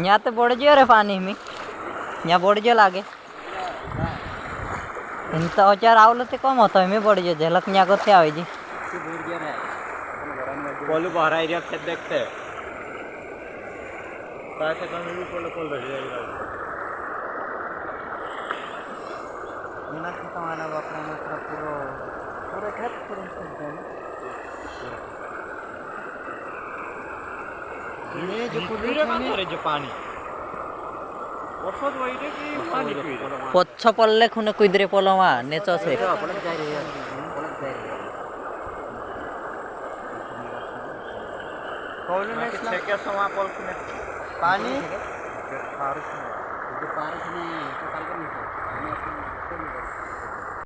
यहाँ तो बोड़ जो रे पानी में यहाँ बोड़ जो लागे इंत औचार आवलो ते कम होता है मैं बोड़ जो झलक यहाँ को थे आवे जी पोलू बहरा एरिया खेत देखते हैं पैसे कम भी पोल रह जाएगा बिना तुम्हारा बापरा मतलब पूरे खेत पूरे सकते हैं ये जो कुदीरे का करे जो पानी औषध वही रे कि पानी पी रे पोच्छो पल्ले खुने कुदरे पोलवा नेचो से पलट जा रही है कौन ने छेके समा पोल खुने पानी फारस में जो फारस में तो काल कर नहीं